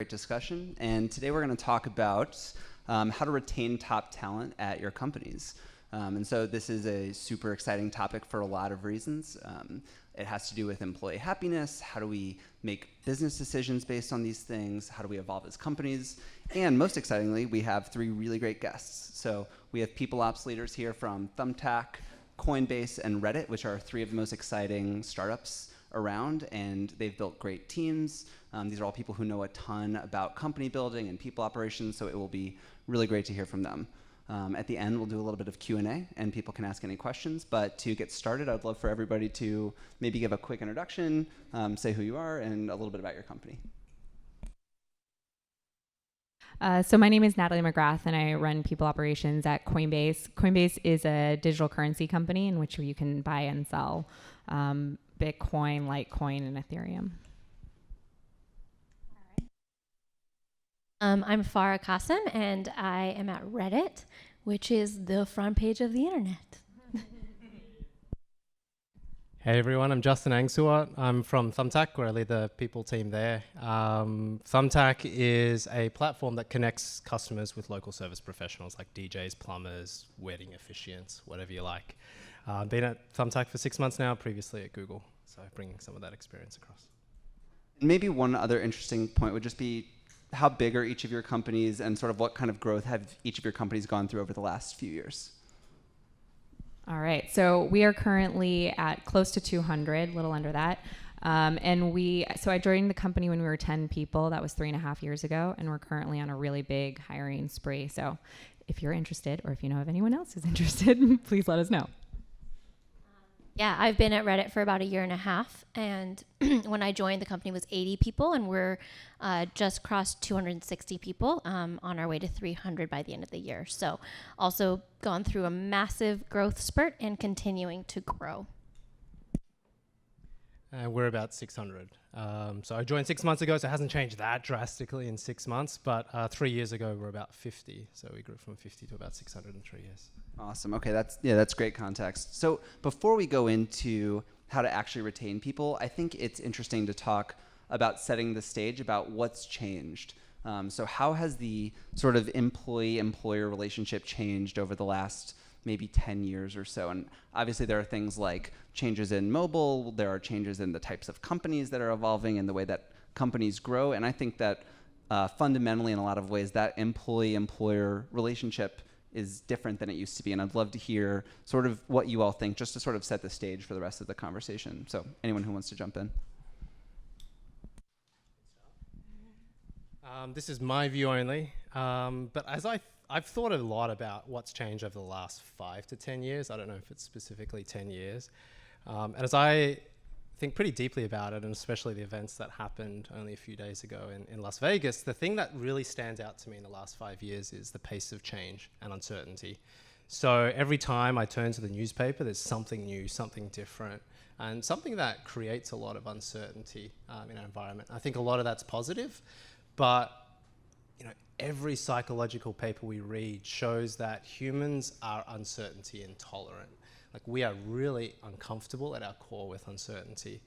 Great discussion, and today we're going to talk about how to retain top talent at your companies. And so this is a super exciting topic for a lot of reasons. It has to do with employee happiness. How do we make business decisions based on these things? How do we evolve as companies? And most excitingly, we have three really great guests. So we have people ops leaders here from Thumbtack, Coinbase, and Reddit, which are three of the most exciting startups around, and they've built great teams. These are all people who know a ton about company building and people operations, so it will be really great to hear from them. At the end, we'll do a little bit of Q&A, and people can ask any questions. But to get started, I'd love for everybody to maybe give a quick introduction, say who you are, and a little bit about your company. So my name is Nathalie McGrath, and I run people operations at Coinbase. Coinbase is a digital currency company in which you can buy and sell Bitcoin, Litecoin, and Ethereum. I'm Farah Kassam, and I am at Reddit, which is the front page of the internet. Hey everyone, I'm Justin Anguswat. I'm from Thumbtack, where I lead the people team there. Thumbtack is a platform that connects customers with local service professionals like DJs, plumbers, wedding officiants, whatever you like. I've been at Thumbtack for 6 months now, previously at Google, so bringing some of that experience across. Maybe one other interesting point would just be how big are each of your companies, and sort of what kind of growth have each of your companies gone through over the last few years? All right, so we are currently at close to 200, a little under that. So I joined the company when we were 10 people. That was 3.5 years ago, and we're currently on a really big hiring spree. So if you're interested, or if you know of anyone else who's interested, please let us know. Yeah, I've been at Reddit for about 1.5 years, and when I joined, the company was 80 people, and we're just crossed 260 people on our way to 300 by the end of the year. So also gone through a massive growth spurt and continuing to grow. We're about 600. So I joined 6 months ago, so it hasn't changed that drastically in 6 months, but 3 years ago we're about 50. So we grew from 50 to about 600 in 3 years. Awesome. Okay, that's great context. So before we go into how to actually retain people, I think it's interesting to talk about setting the stage about what's changed. So how has the sort of employee-employer relationship changed over the last maybe 10 years or so? And obviously there are things like changes in mobile, there are changes in the types of companies that are evolving and the way that companies grow. And I think that fundamentally in a lot of ways that employee-employer relationship is different than it used to be. And I'd love to hear sort of what you all think, just to sort of set the stage for the rest of the conversation. So anyone who wants to jump in. This is my view only, but as I've thought a lot about what's changed over the last 5 to 10 years. I don't know if it's specifically 10 years. And as I think pretty deeply about it, and especially the events that happened only a few days ago in Las Vegas, the thing that really stands out to me in the last 5 years is the pace of change and uncertainty. So every time I turn to the newspaper, there's something new, something different, and something that creates a lot of uncertainty in our environment. I think a lot of that's positive, but every psychological paper we read shows that humans are uncertainty intolerant. Like, we are really uncomfortable at our core with uncertainty.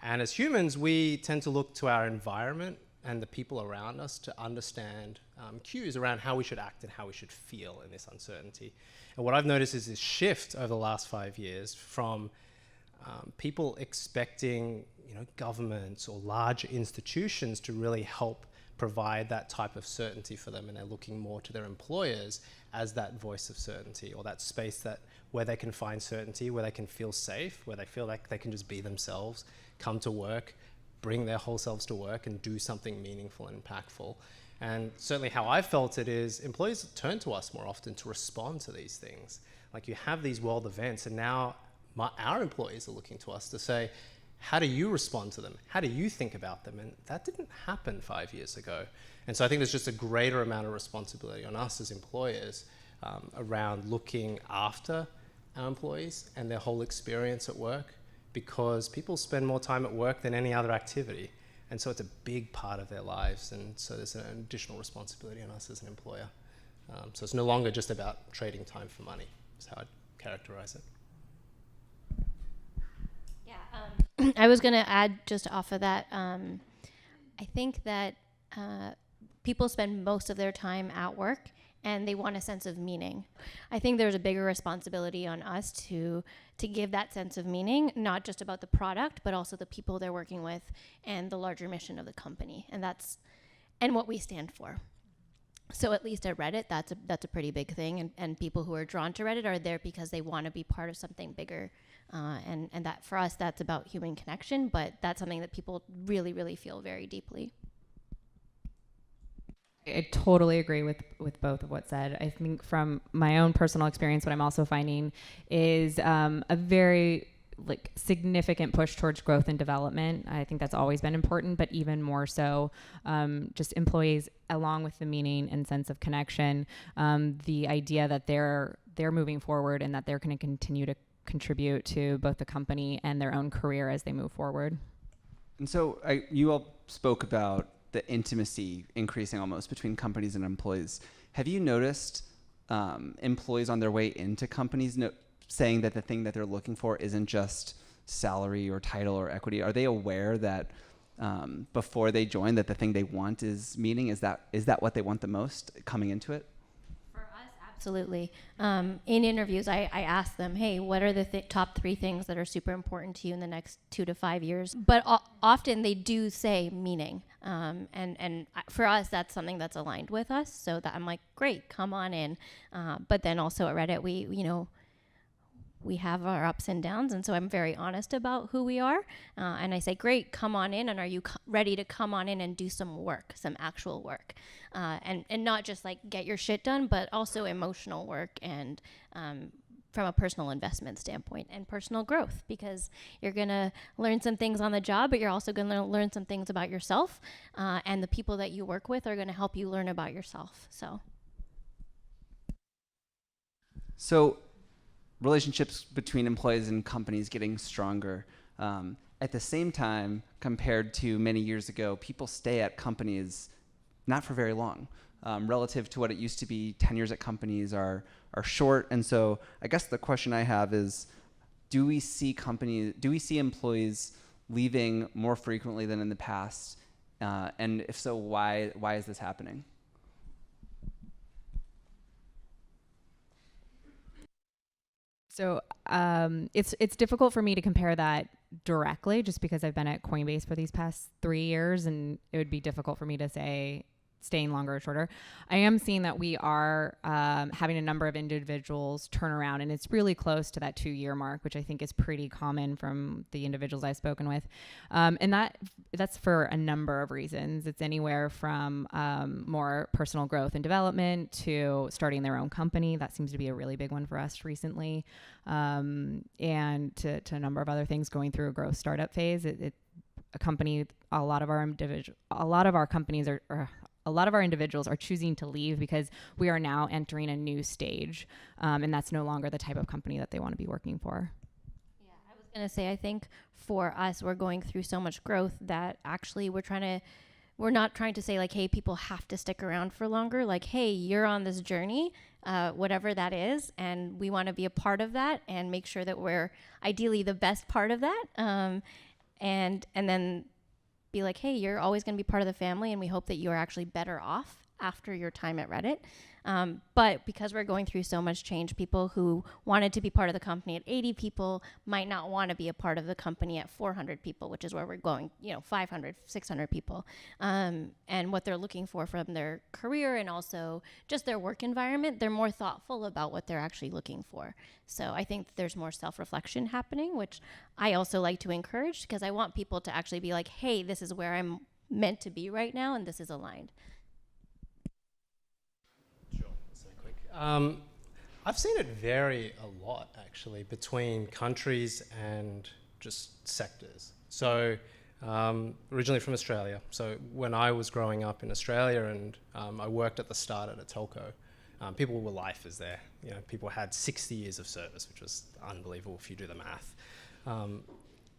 And as humans, we tend to look to our environment and the people around us to understand cues around how we should act and how we should feel in this uncertainty. And what I've noticed is this shift over the last 5 years from people expecting governments or large institutions to really help provide that type of certainty for them, and they're looking more to their employers as that voice of certainty, or that space where they can find certainty, where they can feel safe, where they feel like they can just be themselves, come to work, bring their whole selves to work and do something meaningful and impactful. And certainly how I felt it is employees turn to us more often to respond to these things. Like, you have these world events, and now our employees are looking to us to say, how do you respond to them? How do you think about them? And that didn't happen 5 years ago. And so I think there's just a greater amount of responsibility on us as employers around looking after our employees and their whole experience at work, because people spend more time at work than any other activity. And so it's a big part of their lives. And so there's an additional responsibility on us as an employer. So it's no longer just about trading time for money, is how I'd characterize it. I was going to add just off of that. I think that people spend most of their time at work and they want a sense of meaning. I think there's a bigger responsibility on us to give that sense of meaning, not just about the product, but also the people they're working with and the larger mission of the company. And what we stand for. So at least at Reddit, that's a pretty big thing. And people who are drawn to Reddit are there because they want to be part of something bigger. And that for us, that's about human connection, but that's something that people really, really feel very deeply. I totally agree with both of what's said. I think from my own personal experience, what I'm also finding is a very significant push towards growth and development. I think that's always been important, but even more so, just employees, along with the meaning and sense of connection, the idea that they're moving forward and that they're going to continue to contribute to both the company and their own career as they move forward. And so you all spoke about the intimacy increasing almost between companies and employees. Have you noticed employees on their way into companies saying that the thing that they're looking for isn't just salary or title or equity? Are they aware that before they join that the thing they want is meaning? Is that what they want the most coming into it? For us, absolutely. In interviews, I ask them, hey, what are the top 3 things that are super important to you in the next 2 to 5 years? But often they do say meaning. And for us, that's something that's aligned with us. So that I'm like, great, come on in. But then also at Reddit, we have our ups and downs, and so I'm very honest about who we are. And I say, great, come on in, and are you ready to come on in and do some work, some actual work? And not just get your shit done, but also emotional work and from a personal investment standpoint and personal growth, because you're going to learn some things on the job, but you're also going to learn some things about yourself, and the people that you work with are going to help you learn about yourself. So relationships between employees and companies getting stronger. At the same time, compared to many years ago, people stay at companies not for very long. Relative to what it used to be, tenures at companies are short. And so I guess the question I have is, do we see employees leaving more frequently than in the past? And if so, why is this happening? So it's difficult for me to compare that directly, just because I've been at Coinbase for these past 3 years, and it would be difficult for me to say staying longer or shorter. I am seeing that we are having a number of individuals turn around, and it's really close to that 2-year mark, which I think is pretty common from the individuals I've spoken with. And that's for a number of reasons. It's anywhere from more personal growth and development to starting their own company. That seems to be a really big one for us recently. And to a number of other things, going through a growth startup phase. A lot of our individuals are choosing to leave because we are now entering a new stage, and that's no longer the type of company that they want to be working for. Yeah, I was going to say, I think for us, we're going through so much growth that actually we're not trying to say hey, people have to stick around for longer. Hey, you're on this journey, whatever that is, and we want to be a part of that and make sure that we're ideally the best part of that. And then be hey, you're always going to be part of the family, and we hope that you are actually better off after your time at Reddit. But because we're going through so much change, people who wanted to be part of the company at 80 people might not want to be a part of the company at 400 people, which is where we're going, 500, 600 people. And what they're looking for from their career and also just their work environment, they're more thoughtful about what they're actually looking for. So I think there's more self-reflection happening, which I also like to encourage, because I want people to actually be hey, this is where I'm meant to be right now, and this is aligned. I've seen it vary a lot, actually, between countries and just sectors. So originally from Australia. So when I was growing up in Australia and I worked at the start at a telco, people were lifers there. People had 60 years of service, which was unbelievable if you do the math.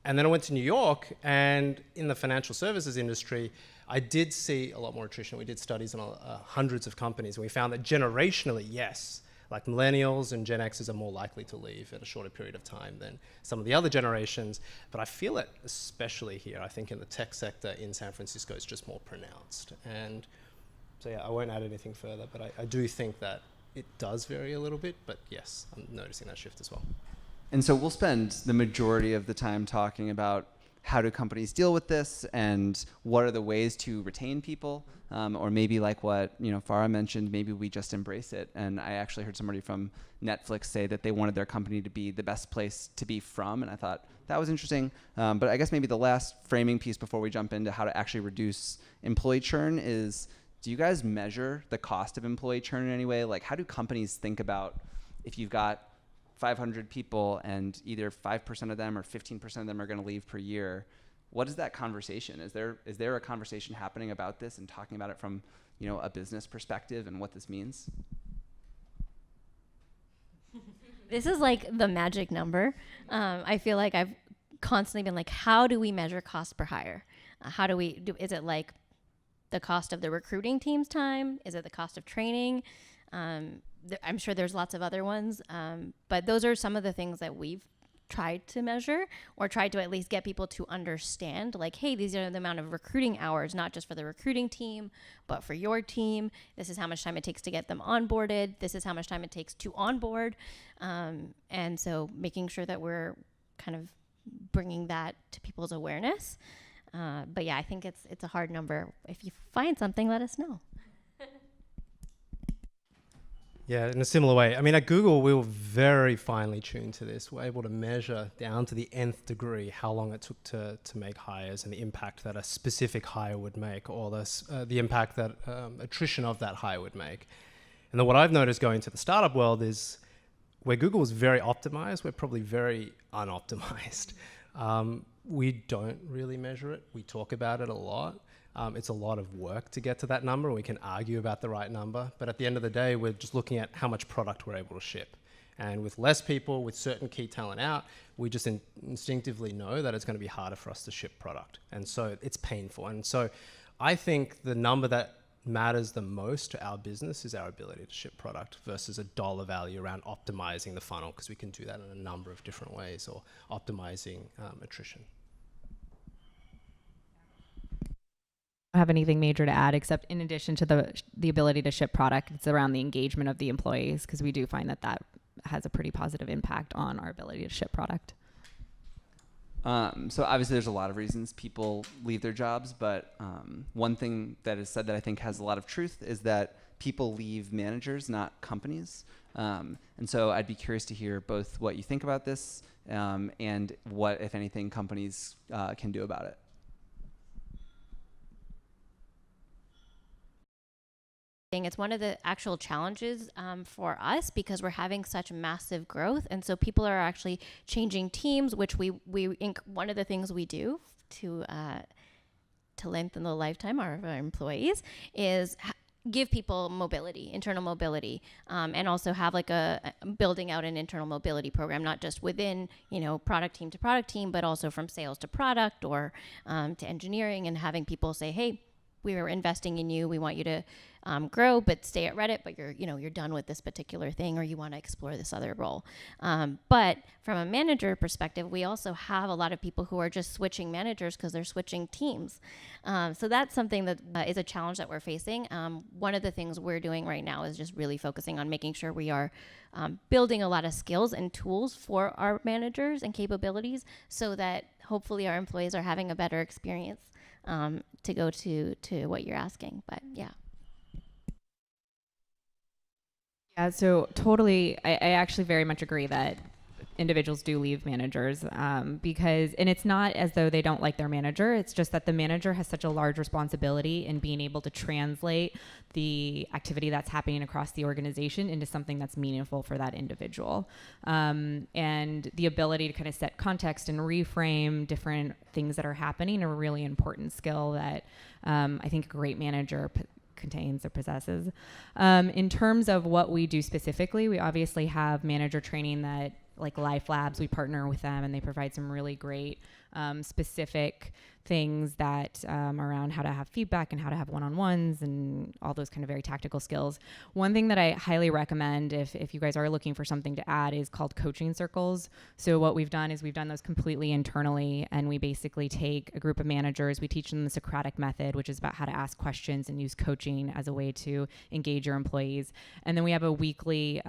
And then I went to New York, and in the financial services industry, I did see a lot more attrition. We did studies on hundreds of companies, and we found that generationally, yes, Like millennials and Gen Xers are more likely to leave at a shorter period of time than some of the other generations. But I feel it especially here. I think in the tech sector in San Francisco, it's just more pronounced. And so yeah, I won't add anything further, but I do think that it does vary a little bit. But yes, I'm noticing that shift as well. And so we'll spend the majority of the time talking about how do companies deal with this and what are the ways to retain people, or maybe like what Farah mentioned, maybe we just embrace it. And I actually heard somebody from Netflix say that they wanted their company to be the best place to be from, and I thought that was interesting. But I guess maybe the last framing piece before we jump into how to actually reduce employee churn is, do you guys measure the cost of employee churn in any way? Like, how do companies think about if you've got 500 people and either 5% of them or 15% of them are going to leave per year? What is that conversation? Is there a conversation happening about this and talking about it from a business perspective and what this means? This is like the magic number. I feel like I've constantly been like, how do we measure cost per hire? How do we do? Is it like the cost of the recruiting team's time? Is it the cost of training? I'm sure there's lots of other ones, but those are some of the things that we've tried to measure, or tried to at least get people to understand, like, hey, these are the amount of recruiting hours, not just for the recruiting team, but for your team. This is how much time it takes to get them onboarded. This is how much time it takes to onboard. And so making sure that we're kind of bringing that to people's awareness. But yeah, I think it's a hard number. If you find something, let us know. Yeah, in a similar way. I mean, at Google, we were very finely tuned to this. We're able to measure down to the nth degree how long it took to make hires and the impact that a specific hire would make, or the impact that attrition of that hire would make. And then what I've noticed going to the startup world is where Google is very optimized, we're probably very unoptimized. We don't really measure it. We talk about it a lot. It's a lot of work to get to that number. We can argue about the right number, but at the end of the day, we're just looking at how much product we're able to ship. And with less people, with certain key talent out, we just instinctively know that it's going to be harder for us to ship product. And so it's painful. And so I think the number that matters the most to our business is our ability to ship product versus a dollar value around optimizing the funnel, because we can do that in a number of different ways, or optimizing attrition. Have anything major to add, except in addition to the ability to ship product, it's around the engagement of the employees, because we do find that has a pretty positive impact on our ability to ship product. So obviously there's a lot of reasons people leave their jobs, but one thing that is said that I think has a lot of truth is that people leave managers, not companies. And so I'd be curious to hear both what you think about this and what, if anything, companies can do about it. It's one of the actual challenges for us, because we're having such massive growth, and so people are actually changing teams, which one of the things we do to lengthen the lifetime of our employees is give people mobility, internal mobility, and also have like building out an internal mobility program, not just within product team to product team, but also from sales to product, or to engineering, and having people say, hey, we are investing in you. We want you to grow, but stay at Reddit, but you're done with this particular thing, or you want to explore this other role. But from a manager perspective, we also have a lot of people who are just switching managers because they're switching teams. So that's something that is a challenge that we're facing. One of the things we're doing right now is just really focusing on making sure we are building a lot of skills and tools for our managers and capabilities, so that hopefully our employees are having a better experience to go to what you're asking. But yeah. Yeah, so totally, I actually very much agree that individuals do leave managers because it's not as though they don't like their manager. It's just that the manager has such a large responsibility in being able to translate the activity that's happening across the organization into something that's meaningful for that individual. And the ability to kind of set context and reframe different things that are happening are a really important skill that I think a great manager contains or possesses. In terms of what we do specifically, we obviously have manager training that, like Life Labs, we partner with them and they provide some really great specific things that around how to have feedback and how to have one-on-ones and all those kind of very tactical skills. One thing that I highly recommend if you guys are looking for something to add is called coaching circles. So what we've done is we've done those completely internally, and we basically take a group of managers, we teach them the Socratic method, which is about how to ask questions and use coaching as a way to engage your employees. And then we have a weekly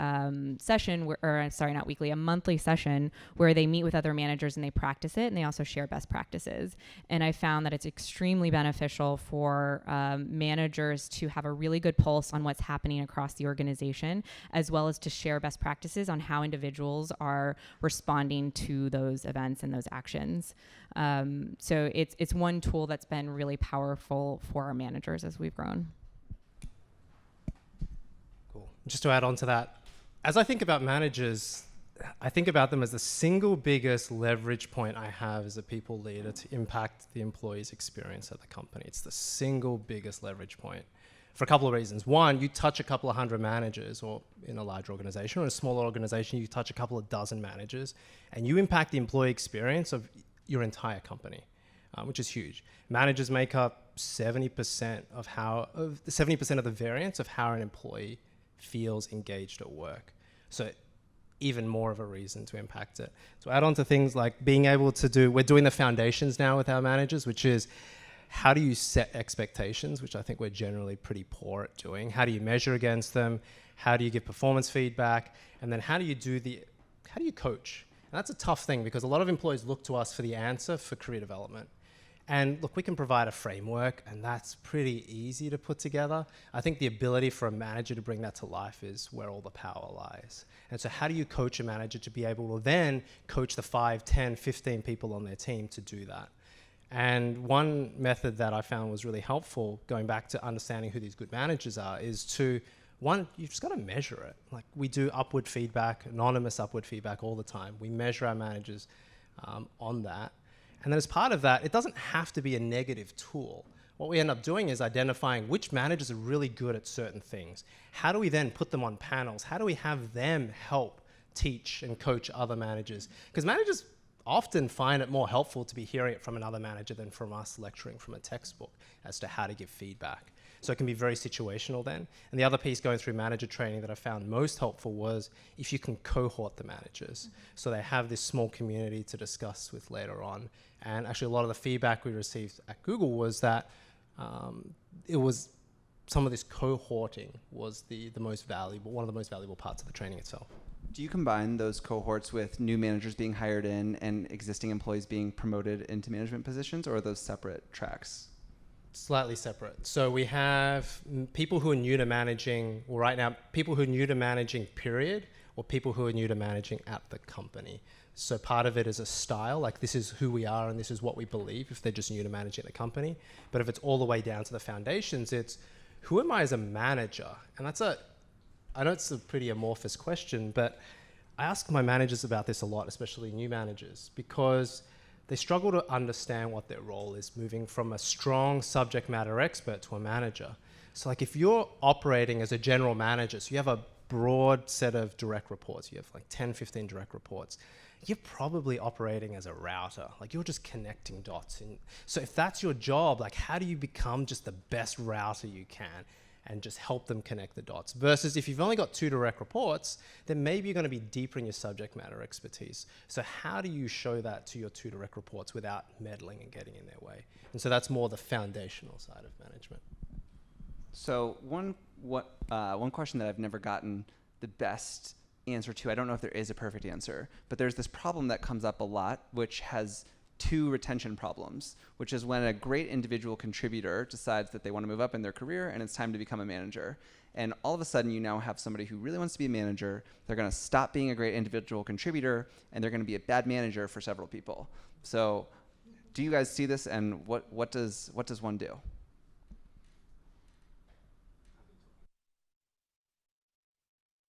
session, a monthly session where they meet with other managers and they practice it, and they also share best practices. And I found that it's extremely beneficial for managers to have a really good pulse on what's happening across the organization, as well as to share best practices on how individuals are responding to those events and those actions. So it's one tool that's been really powerful for our managers as we've grown. Cool. Just to add on to that, as I think about managers, I think about them as the single biggest leverage point I have as a people leader to impact the employee's experience at the company. It's the single biggest leverage point for a couple of reasons. One, you touch a couple of hundred managers, or in a large organization, or a smaller organization, you touch a couple of dozen managers, and you impact the employee experience of your entire company, which is huge. Managers make up 70% of the variance of how an employee feels engaged at work. So even more of a reason to impact it. So add on to things like being able to we're doing the foundations now with our managers, which is how do you set expectations, which I think we're generally pretty poor at doing. How do you measure against them? How do you give performance feedback? And then how do you coach? And that's a tough thing because a lot of employees look to us for the answer for career development. And look, we can provide a framework, and that's pretty easy to put together. I think the ability for a manager to bring that to life is where all the power lies. And so how do you coach a manager to be able to then coach the 5, 10, 15 people on their team to do that? And one method that I found was really helpful, going back to understanding who these good managers are, is to, one, you've just got to measure it. Like we do upward feedback, anonymous upward feedback all the time. We measure our managers on that. And then as part of that, it doesn't have to be a negative tool. What we end up doing is identifying which managers are really good at certain things. How do we then put them on panels? How do we have them help teach and coach other managers? Because managers often find it more helpful to be hearing it from another manager than from us lecturing from a textbook as to how to give feedback. So it can be very situational then. And the other piece going through manager training that I found most helpful was if you can cohort the managers. So they have this small community to discuss with later on. And actually a lot of the feedback we received at Google was that it was some of this cohorting was one of the most valuable parts of the training itself. Do you combine those cohorts with new managers being hired in and existing employees being promoted into management positions, or are those separate tracks? Slightly separate. So we have people who are new to managing, well, right now, people who are new to managing, period, or people who are new to managing at the company. So part of it is a style, like this is who we are and this is what we believe if they're just new to managing the company. But if it's all the way down to the foundations, it's who am I as a manager? And I know it's a pretty amorphous question, but I ask my managers about this a lot, especially new managers, because they struggle to understand what their role is, moving from a strong subject matter expert to a manager. So like if you're operating as a general manager, so you have a broad set of direct reports, you have like 10, 15 direct reports, you're probably operating as a router, like you're just connecting dots. And so if that's your job, like how do you become just the best router you can and just help them connect the dots? Versus if you've only got 2 direct reports, then maybe you're going to be deeper in your subject matter expertise. So how do you show that to your 2 direct reports without meddling and getting in their way? And so that's more the foundational side of management. So one question that I've never gotten the best answer to, I don't know if there is a perfect answer, but there's this problem that comes up a lot, which has 2 retention problems, which is when a great individual contributor decides that they want to move up in their career and it's time to become a manager. And all of a sudden you now have somebody who really wants to be a manager. They're going to stop being a great individual contributor and they're going to be a bad manager for several people. So do you guys see this, and what does one do?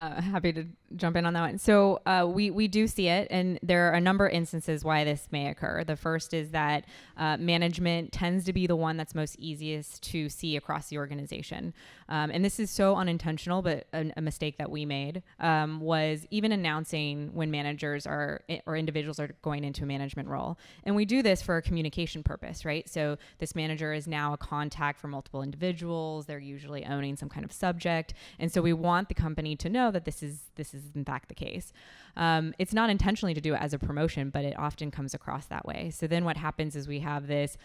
Happy to jump in on that one. So we do see it, and there are a number of instances why this may occur. The first is that management tends to be the one that's most easiest to see across the organization. And this is so unintentional, but a mistake that we made was even announcing when managers or individuals are going into a management role. And we do this for a communication purpose, right? So this manager is now a contact for multiple individuals. They're usually owning some kind of subject. And so we want the company to know that this is in fact the case. It's not intentionally to do it as a promotion, but it often comes across that way. So then what happens is we have this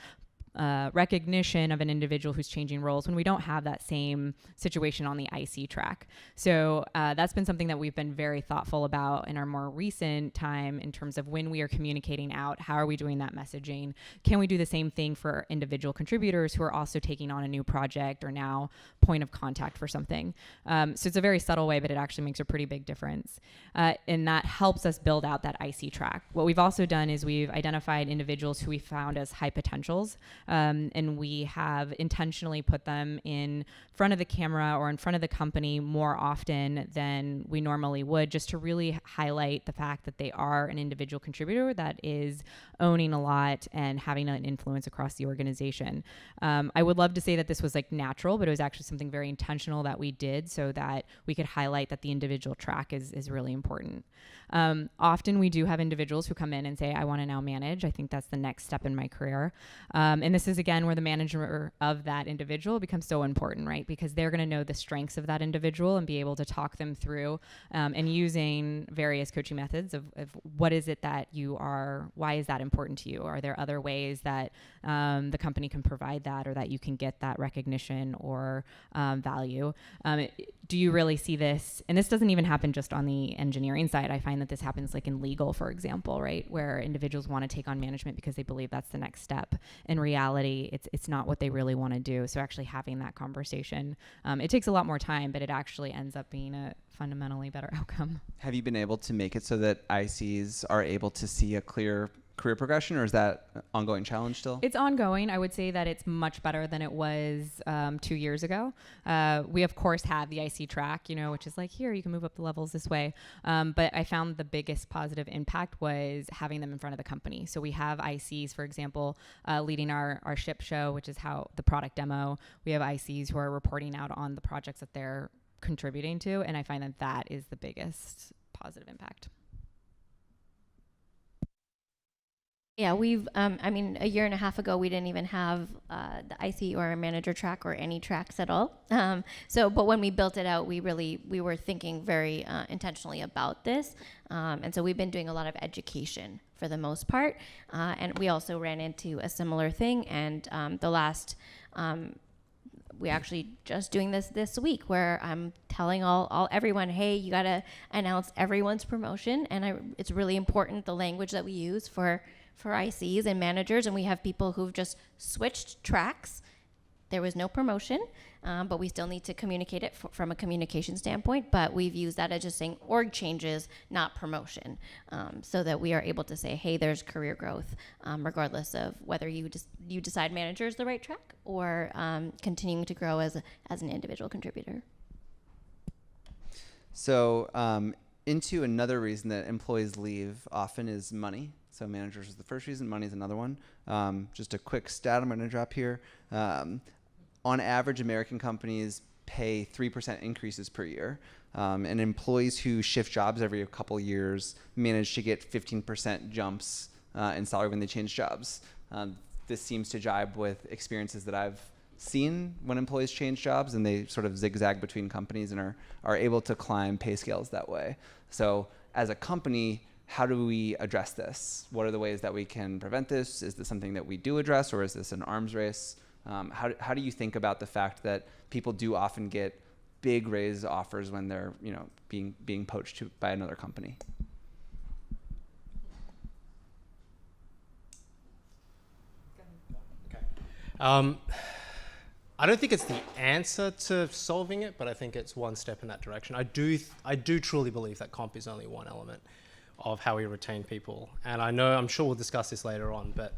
recognition of an individual who's changing roles when we don't have that same situation on the IC track. So that's been something that we've been very thoughtful about in our more recent time in terms of when we are communicating out, how are we doing that messaging? Can we do the same thing for individual contributors who are also taking on a new project or now point of contact for something? So it's a very subtle way, but it actually makes a pretty big difference. And that helps us build out that IC track. What we've also done is we've identified individuals who we found as high potentials. And we have intentionally put them in front of the camera or in front of the company more often than we normally would, just to really highlight the fact that they are an individual contributor that is owning a lot and having an influence across the organization. I would love to say that this was like natural, but it was actually something very intentional that we did so that we could highlight that the individual track is really important. Often we do have individuals who come in and say, I want to now manage. I think that's the next step in my career. And this is, again, where the manager of that individual becomes so important, right? Because they're going to know the strengths of that individual and be able to talk them through and using various coaching methods of what is it that you are, why is that important to you? Are there other ways that the company can provide that or that you can get that recognition or value? Do you really see this? And this doesn't even happen just on the engineering side. I find that this happens like in legal, for example, right? Where individuals want to take on management because they believe that's the next step. In reality, it's not what they really want to do. So actually having that conversation, it takes a lot more time, but it actually ends up being a fundamentally better outcome. Have you been able to make it so that ICs are able to see a clear career progression, or is that an ongoing challenge still? It's ongoing. I would say that it's much better than it was 2 years ago. We of course have the IC track, which is like, here, you can move up the levels this way. But I found the biggest positive impact was having them in front of the company. So we have ICs, for example, leading our ship show, which is how the product demo. We have ICs who are reporting out on the projects that they're contributing to. And I find that that is the biggest positive impact. Yeah, we've, a year and a half ago, we didn't even have the IC or a manager track or any tracks at all. But when we built it out, we were thinking very intentionally about this. And so we've been doing a lot of education for the most part. And we also ran into a similar thing. And we actually just doing this week where I'm telling everyone, hey, you got to announce everyone's promotion. And it's really important, the language that we use for ICs and managers, and we have people who've just switched tracks. There was no promotion, but we still need to communicate it from a communication standpoint, but we've used that as just saying org changes, not promotion, so that we are able to say, hey, there's career growth, regardless of whether you decide manager is the right track or continuing to grow as an individual contributor. So into another reason that employees leave often is money. So managers is the first reason, money is another one. Just a quick stat I'm going to drop here. On average, American companies pay 3% increases per year. And employees who shift jobs every couple years manage to get 15% jumps in salary when they change jobs. This seems to jibe with experiences that I've seen when employees change jobs, and they sort of zigzag between companies and are able to climb pay scales that way. So as a company, how do we address this? What are the ways that we can prevent this? Is this something that we do address, or is this an arms race? How do you think about the fact that people do often get big raise offers when they're being poached by another company? Okay. I don't think it's the answer to solving it, but I think it's one step in that direction. I do truly believe that comp is only one element of how we retain people. And I'm sure we'll discuss this later on, but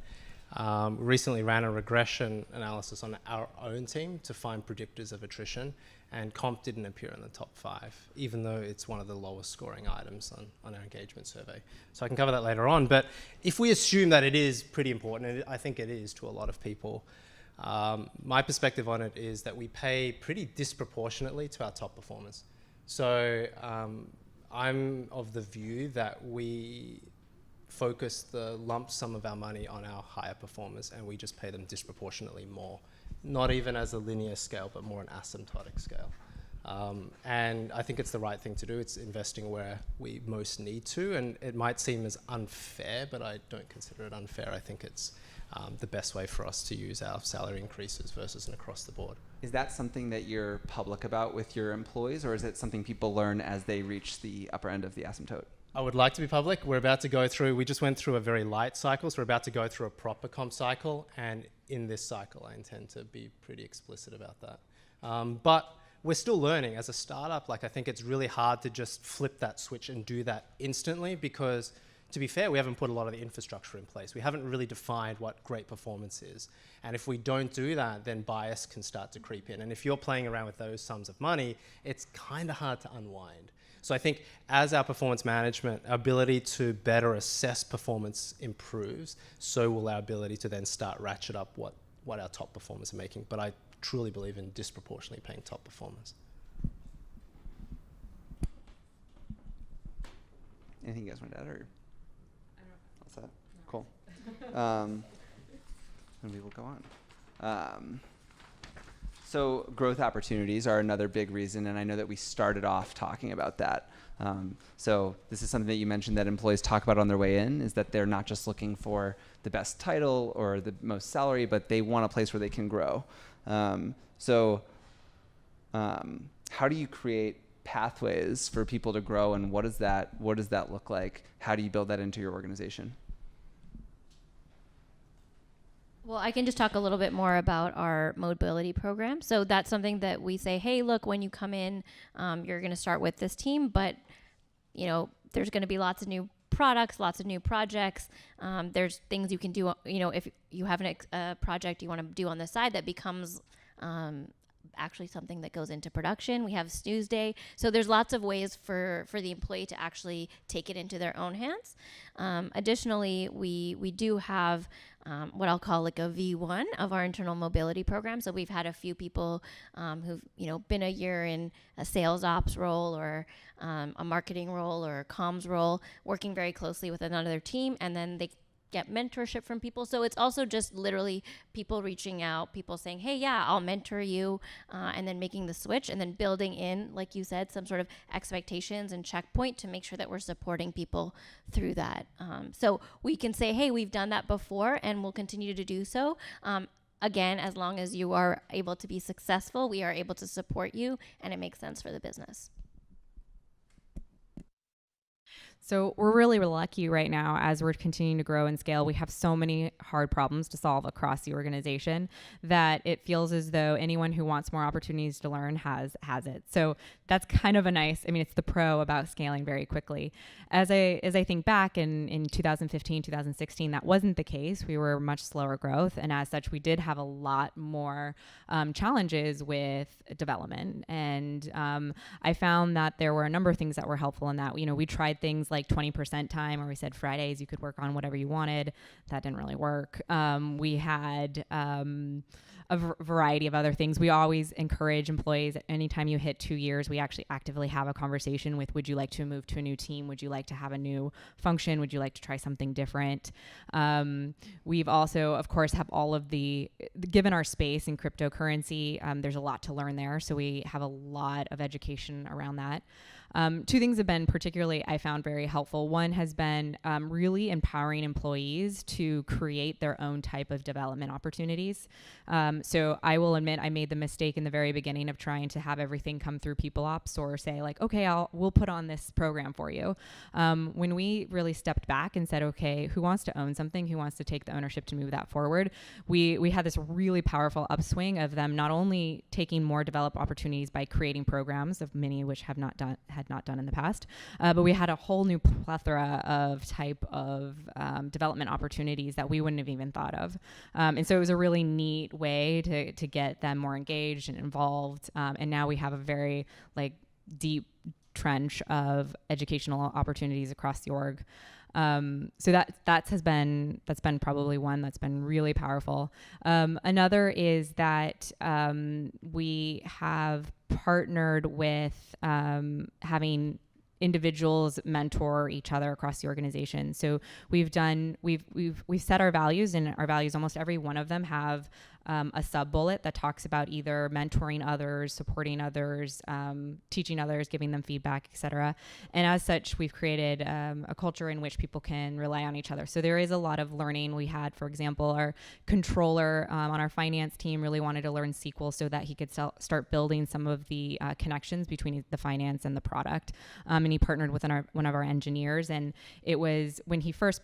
recently ran a regression analysis on our own team to find predictors of attrition, and comp didn't appear in the top 5, even though it's one of the lowest scoring items on our engagement survey. So I can cover that later on, but if we assume that it is pretty important, and I think it is to a lot of people, My perspective on it is that we pay pretty disproportionately to our top performers. So I'm of the view that we focus the lump sum of our money on our higher performers, and we just pay them disproportionately more. Not even as a linear scale, but more an asymptotic scale. And I think it's the right thing to do. It's investing where we most need to, and it might seem as unfair, but I don't consider it unfair. I think it's the best way for us to use our salary increases versus an across the board. Is that something that you're public about with your employees, or is it something people learn as they reach the upper end of the asymptote? I would like to be public. We're about to go through, we just went through a very light cycle, so we're about to go through a proper comp cycle, and in this cycle I intend to be pretty explicit about that. But we're still learning as a startup. Like, I think it's really hard to just flip that switch and do that instantly, because to be fair, we haven't put a lot of the infrastructure in place. We haven't really defined what great performance is. And if we don't do that, then bias can start to creep in. And if you're playing around with those sums of money, it's kind of hard to unwind. So I think as our performance management, our ability to better assess performance improves, so will our ability to then start ratchet up what our top performers are making. But I truly believe in disproportionately paying top performers. Anything you guys want to add? Or? What's that? Cool. And we will go on. So growth opportunities are another big reason, and I know that we started off talking about that. So this is something that you mentioned that employees talk about on their way in, is that they're not just looking for the best title or the most salary, but they want a place where they can grow. So how do you create pathways for people to grow, and what does that look like? How do you build that into your organization? Well, I can just talk a little bit more about our mobility program. So that's something that we say, hey, look, when you come in, you're going to start with this team, but there's going to be lots of new products, lots of new projects. There's things you can do, if you have a project you want to do on the side that becomes actually something that goes into production. We have snooze day. So there's lots of ways for the employee to actually take it into their own hands. Additionally, we do have what I'll call like a V1 of our internal mobility program. So we've had a few people who've been a year in a sales ops role or a marketing role or a comms role, working very closely with another team, and then they get mentorship from people. So it's also just literally people reaching out, people saying, hey, yeah, I'll mentor you, and then making the switch, and then building in, like you said, some sort of expectations and checkpoint to make sure that we're supporting people through that. So we can say, hey, we've done that before and we'll continue to do so. Again, as long as you are able to be successful, we are able to support you and it makes sense for the business. So we're really lucky right now as we're continuing to grow and scale. We have so many hard problems to solve across the organization that it feels as though anyone who wants more opportunities to learn has it. So that's kind of it's the pro about scaling very quickly. As I think back in 2015, 2016, that wasn't the case. We were much slower growth. And as such, we did have a lot more challenges with development. And I found that there were a number of things that were helpful in that. We tried things like 20% time, where we said Fridays you could work on whatever you wanted. That didn't really work. We had a variety of other things. We always encourage employees, anytime you hit 2 years, we actually actively have a conversation with, would you like to move to a new team? Would you like to have a new function? Would you like to try something different? We've also, of course, have all of given our space in cryptocurrency, there's a lot to learn there. So we have a lot of education around that. Two things have been particularly, I found, very helpful. One has been really empowering employees to create their own type of development opportunities. So I will admit I made the mistake in the very beginning of trying to have everything come through people ops or say like, okay, we'll put on this program for you. When we really stepped back and said, okay, who wants to own something? Who wants to take the ownership to move that forward? We had this really powerful upswing of them not only taking more develop opportunities by creating programs, of many of which had not done in the past, but we had a whole new plethora of type of development opportunities that we wouldn't have even thought of. And so it was a really neat way to get them more engaged and involved. And now we have a very deep trench of educational opportunities across the org. So that's been probably one that's been really powerful. Another is that we have partnered with having individuals mentor each other across the organization. So we've set our values, and our values, almost every one of them have a sub bullet that talks about either mentoring others, supporting others, teaching others, giving them feedback, etc. And as such, we've created a culture in which people can rely on each other. So there is a lot of learning. We had, for example, our controller on our finance team really wanted to learn SQL so that he could start building some of the connections between the finance and the product. And he partnered with one of our engineers. And it was when he first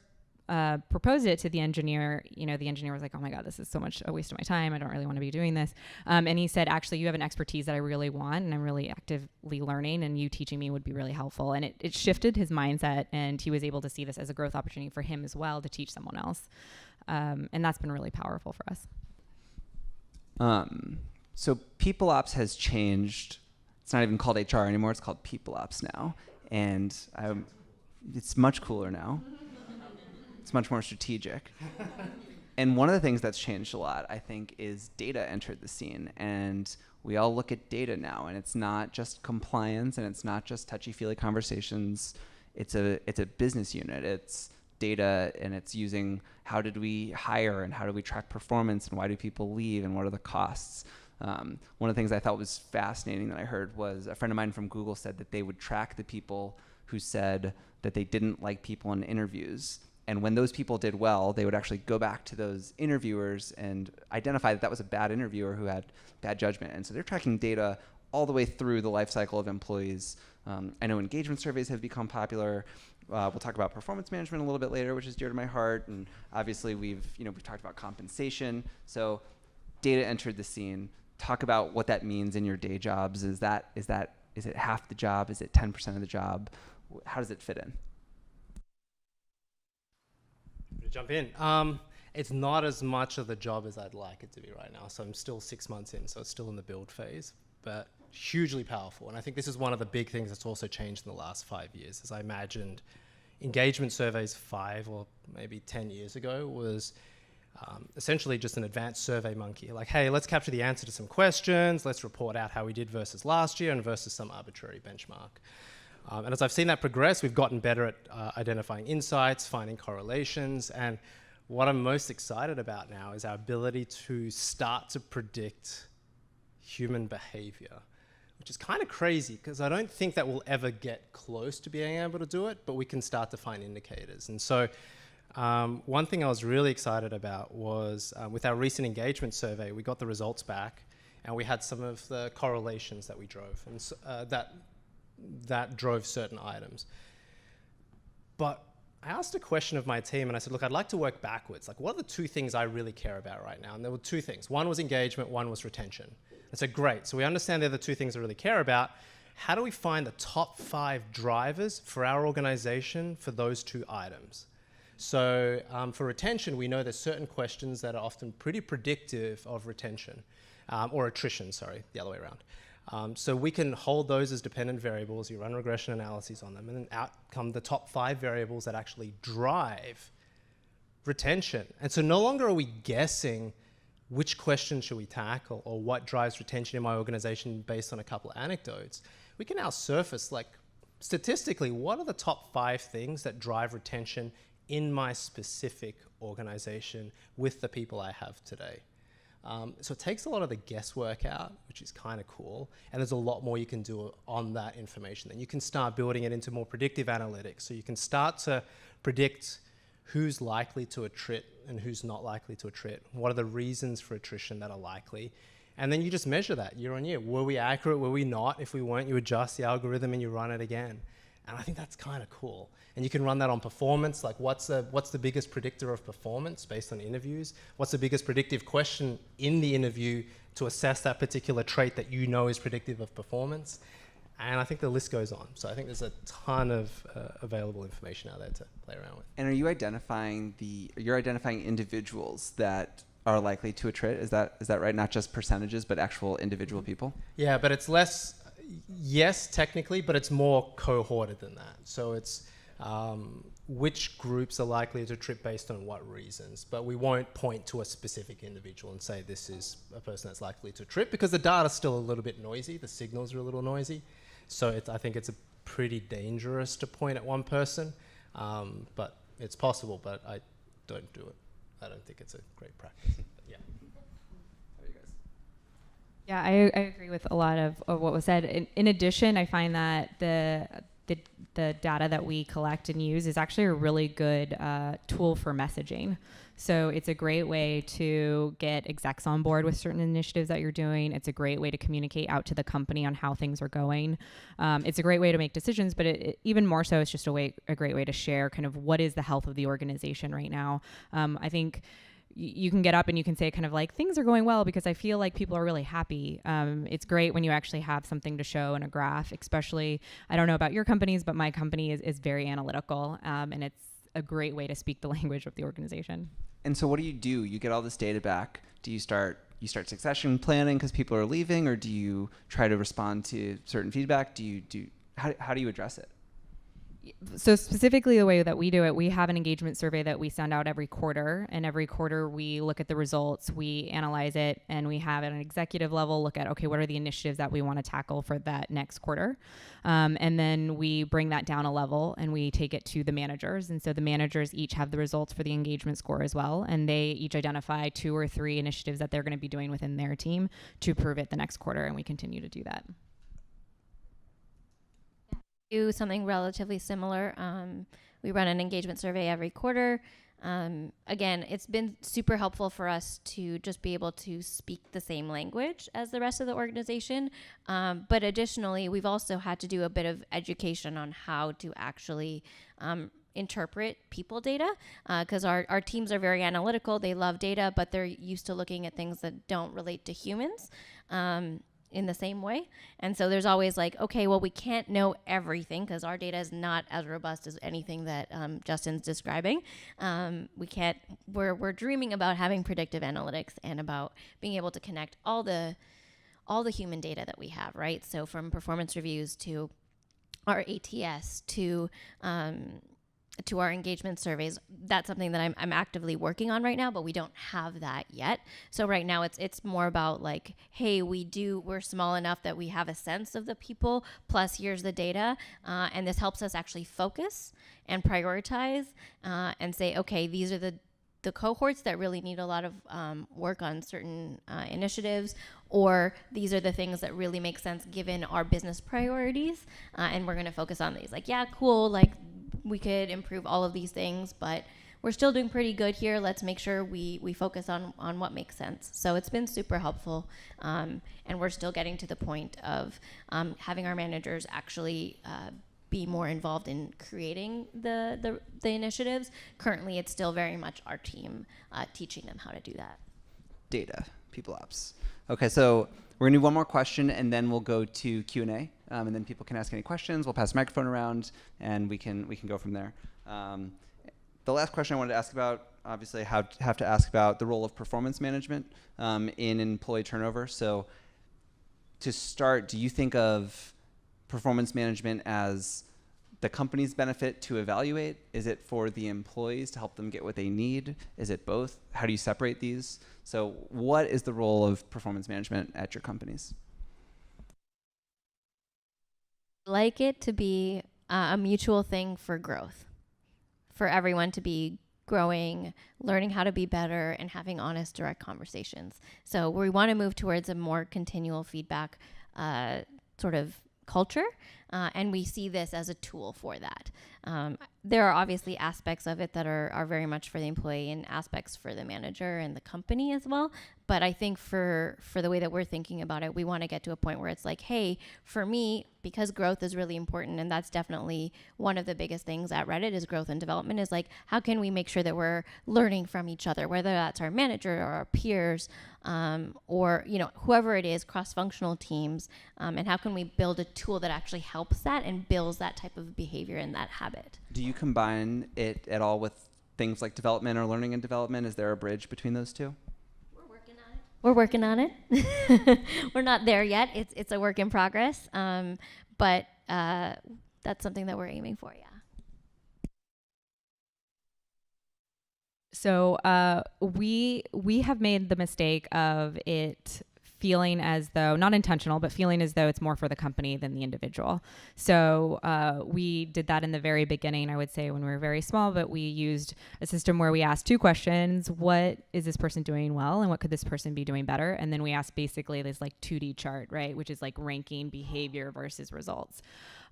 proposed it to the engineer, the engineer was like, oh my God, this is so much a waste of my time. I don't really want to be doing this. And he said, actually, you have an expertise that I really want, and I'm really actively learning, and you teaching me would be really helpful. And it shifted his mindset, and he was able to see this as a growth opportunity for him as well to teach someone else. And that's been really powerful for us. So people ops has changed. It's not even called HR anymore. It's called people ops now. And it's much cooler now. It's much more strategic. And one of the things that's changed a lot, I think, is data entered the scene. And we all look at data now, and it's not just compliance, and it's not just touchy-feely conversations. It's a business unit. It's data, and it's using how did we hire, and how do we track performance, and why do people leave, and what are the costs. One of the things I thought was fascinating that I heard was a friend of mine from Google said that they would track the people who said that they didn't like people in interviews. And when those people did well, they would actually go back to those interviewers and identify that was a bad interviewer who had bad judgment. And so they're tracking data all the way through the life cycle of employees. I know engagement surveys have become popular. We'll talk about performance management a little bit later, which is dear to my heart. And obviously we've talked about compensation. So data entered the scene. Talk about what that means in your day jobs. Is it half the job? Is it 10% of the job? How does it fit in? To jump in. It's not as much of the job as I'd like it to be right now. So I'm still 6 months in, so it's still in the build phase, but hugely powerful. And I think this is one of the big things that's also changed in the last 5 years. As I imagined, engagement surveys 5 or maybe 10 years ago was essentially just an advanced survey monkey. Like, hey, let's capture the answer to some questions. Let's report out how we did versus last year and versus some arbitrary benchmark. And as I've seen that progress, we've gotten better at identifying insights, finding correlations. And what I'm most excited about now is our ability to start to predict human behavior, which is kind of crazy because I don't think that we'll ever get close to being able to do it, but we can start to find indicators. And so one thing I was really excited about was with our recent engagement survey, we got the results back and we had some of the correlations that we drove and that drove certain items. But I asked a question of my team and I said, look, I'd like to work backwards. Like, what are the two things I really care about right now? And there were two things. One was engagement, one was retention. I said, great. So we understand they're the two things I really care about. How do we find the top 5 drivers for our organization for those two items? So for retention, we know there's certain questions that are often pretty predictive of retention, or attrition, sorry, the other way around. So we can hold those as dependent variables, you run regression analyses on them, and then out come the top 5 variables that actually drive retention. And so no longer are we guessing which question should we tackle or what drives retention in my organization based on a couple of anecdotes. We can now surface, like, statistically, what are the top 5 things that drive retention in my specific organization with the people I have today. So it takes a lot of the guesswork out, which is kind of cool. And there's a lot more you can do on that information. Then you can start building it into more predictive analytics. So you can start to predict who's likely to attrit and who's not likely to attrit. What are the reasons for attrition that are likely? And then you just measure that year on year. Were we accurate? Were we not? If we weren't, you adjust the algorithm and you run it again. And I think that's kind of cool. And you can run that on performance, like what's the biggest predictor of performance based on interviews? What's the biggest predictive question in the interview to assess that particular trait that you know is predictive of performance? And I think the list goes on. So I think there's a ton of available information out there to play around with. And are you identifying you're identifying individuals that are likely to attrit? Is that right? Not just percentages, but actual individual people? Yeah, but it's less, yes, technically, but it's more cohorted than that. So it's which groups are likely to trip based on what reasons. But we won't point to a specific individual and say this is a person that's likely to trip, because the data's still a little bit noisy, the signals are a little noisy. So I think it's pretty dangerous to point at one person, but it's possible, but I don't do it. I don't think it's a great practice. Yeah. Yeah, I agree with a lot of what was said. In addition, I find that the data that we collect and use is actually a really good tool for messaging. So it's a great way to get execs on board with certain initiatives that you're doing. It's a great way to communicate out to the company on how things are going. It's a great way to make decisions, but even more so, it's just a great way to share kind of what is the health of the organization right now. I think you can get up and you can say kind of like things are going well because I feel like people are really happy. It's great when you actually have something to show in a graph, especially, I don't know about your companies, but my company is very analytical, and it's a great way to speak the language of the organization. And so what do? You get all this data back. Do you start succession planning because people are leaving, or do you try to respond to certain feedback? How do you address it? So specifically the way that we do it, we have an engagement survey that we send out every quarter, and every quarter we look at the results, we analyze it, and we have at an executive level look at, okay, what are the initiatives that we want to tackle for that next quarter? And then we bring that down a level and we take it to the managers. And so the managers each have the results for the engagement score as well. And they each identify 2 or 3 initiatives that they're going to be doing within their team to prove it the next quarter. And we continue to do that. Do something relatively similar. We run an engagement survey every quarter. Again, it's been super helpful for us to just be able to speak the same language as the rest of the organization. But additionally, we've also had to do a bit of education on how to actually interpret people data, because our teams are very analytical. They love data, but they're used to looking at things that don't relate to humans. In the same way. And so there's always like, okay, well, we can't know everything because our data is not as robust as anything that Justin's describing. We're dreaming about having predictive analytics and about being able to connect all the human data that we have, right? So from performance reviews to our ATS to our engagement surveys, that's something that I'm actively working on right now, but we don't have that yet. So right now it's more about like, hey, we're small enough that we have a sense of the people, plus here's the data. And this helps us actually focus and prioritize and say, okay, these are the cohorts that really need a lot of work on certain initiatives, or these are the things that really make sense given our business priorities. And we're going to focus on these. Like, yeah, cool. Like, we could improve all of these things, but we're still doing pretty good here. Let's make sure we focus on what makes sense. So it's been super helpful. And we're still getting to the point of having our managers actually be more involved in creating the initiatives. Currently, it's still very much our team teaching them how to do that. Data, people ops. Okay, so we're gonna do one more question and then we'll go to Q&A. And then people can ask any questions. We'll pass the microphone around and we can go from there. The last question I wanted to ask about, obviously I have to ask about the role of performance management in employee turnover. So to start, do you think of performance management as the company's benefit to evaluate? Is it for the employees to help them get what they need? Is it both? How do you separate these? So what is the role of performance management at your companies? Like it to be a mutual thing for growth, for everyone to be growing, learning how to be better, and having honest, direct conversations. So we want to move towards a more continual feedback sort of culture, and we see this as a tool for that. There are obviously aspects of it that are very much for the employee and aspects for the manager and the company as well. But I think for the way that we're thinking about it, we want to get to a point where it's like, hey, for me, because growth is really important, and that's definitely one of the biggest things at Reddit is growth and development, is like, how can we make sure that we're learning from each other, whether that's our manager or our peers, or whoever it is, cross-functional teams, and how can we build a tool that actually helps that and builds that type of behavior and that habit. Do you combine it at all with things like development or learning and development? Is there a bridge between those two? We're working on it. We're not there yet. It's a work in progress. But that's something that we're aiming for, yeah. So we have made the mistake of it feeling as though, not intentional, but feeling as though it's more for the company than the individual. So we did that in the very beginning, I would say, when we were very small, but we used a system where we asked 2 questions. What is this person doing well? And what could this person be doing better? And then we asked basically this like 2D chart, right? Which is like ranking behavior versus results.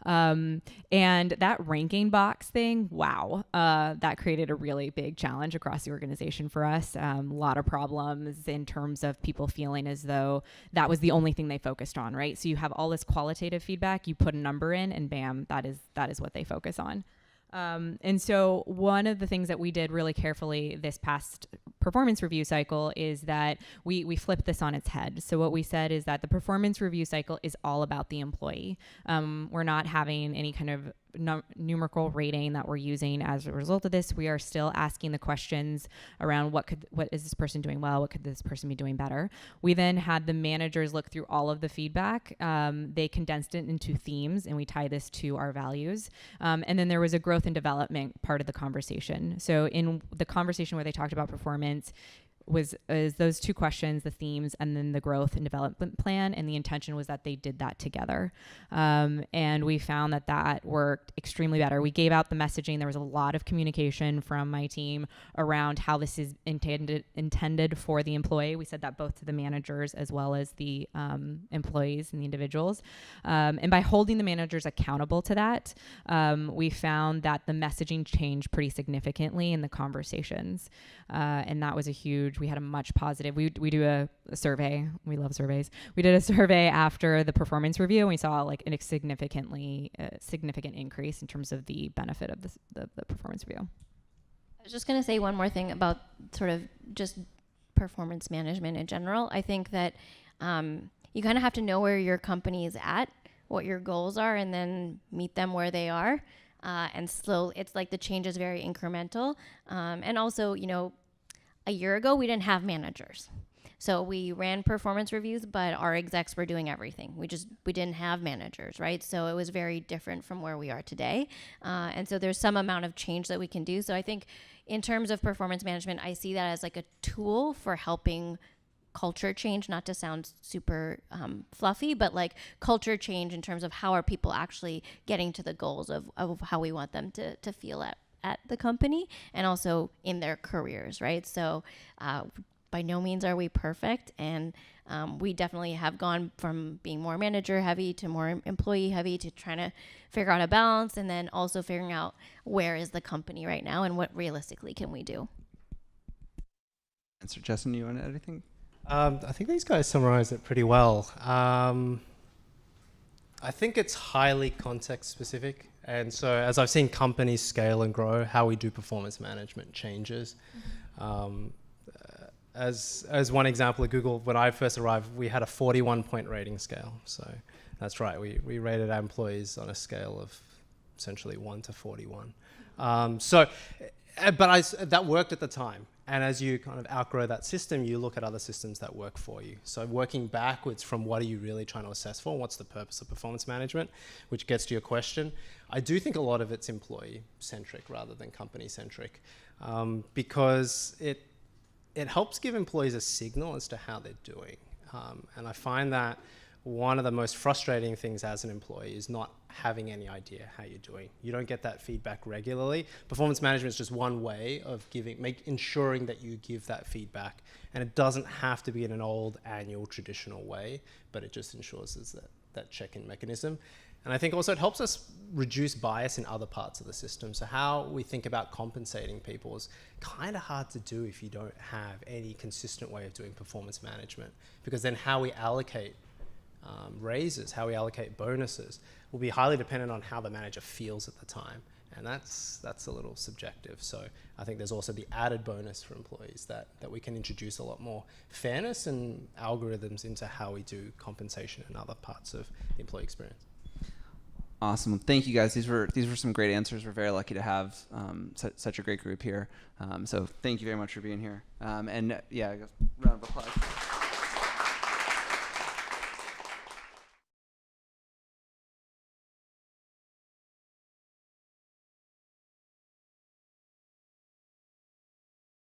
And that ranking box thing, wow, that created a really big challenge across the organization for us. A lot of problems in terms of people feeling as though that was the only thing they focused on, right? So you have all this qualitative feedback, you put a number in, and bam, that is what they focus on. And so one of the things that we did really carefully this past performance review cycle is that we flipped this on its head. So what we said is that the performance review cycle is all about the employee. We're not having any kind of numerical rating that we're using as a result of this. We are still asking the questions around what is this person doing well? What could this person be doing better? We then had the managers look through all of the feedback. They condensed it into themes, and we tie this to our values. And then there was a growth and development part of the conversation. So in the conversation where they talked about performance, is those 2 questions, the themes, and then the growth and development plan. And the intention was that they did that together. And we found that worked extremely better. We gave out the messaging. There was a lot of communication from my team around how this is intended for the employee. We said that both to the managers as well as the employees and the individuals. And by holding the managers accountable to that, we found that the messaging changed pretty significantly in the conversations. And that was we had a much positive, we do a survey. We love surveys. We did a survey after the performance review, and we saw like a significant increase in terms of the benefit of the performance review. I was just going to say one more thing about sort of just performance management in general. I think that you kind of have to know where your company is at, what your goals are, and then meet them where they are. And slow, it's like the change is very incremental. And also, a year ago, we didn't have managers. So we ran performance reviews, but our execs were doing everything. We didn't have managers, right? So it was very different from where we are today. And so there's some amount of change that we can do. So I think in terms of performance management, I see that as like a tool for helping culture change, not to sound super fluffy, but like culture change in terms of how are people actually getting to the goals of how we want them to feel at the company and also in their careers, right? So by no means are we perfect. And we definitely have gone from being more manager heavy to more employee heavy to trying to figure out a balance and then also figuring out where is the company right now and what realistically can we do. And so Justin, you want to add anything? I think these guys summarized it pretty well. I think it's highly context specific. And so as I've seen companies scale and grow, how we do performance management changes. As one example at Google, when I first arrived, we had a 41-point rating scale. So that's right, we rated our employees on a scale of essentially 1 to 41. That worked at the time. And as you kind of outgrow that system, you look at other systems that work for you. So working backwards from what are you really trying to assess for? What's the purpose of performance management? Which gets to your question. I do think a lot of it's employee-centric rather than company-centric because it helps give employees a signal as to how they're doing. And I find that one of the most frustrating things as an employee is not having any idea how you're doing. You don't get that feedback regularly. Performance management is just one way of ensuring that you give that feedback. And it doesn't have to be in an old annual traditional way, but it just ensures there's that check-in mechanism. And I think also it helps us reduce bias in other parts of the system. So how we think about compensating people is kind of hard to do if you don't have any consistent way of doing performance management, because then how we allocate raises, how we allocate bonuses will be highly dependent on how the manager feels at the time. And that's a little subjective. So I think there's also the added bonus for employees that we can introduce a lot more fairness and algorithms into how we do compensation and other parts of the employee experience. Awesome. Thank you guys. These were some great answers. We're very lucky to have such a great group here. So thank you very much for being here. And yeah, round of applause.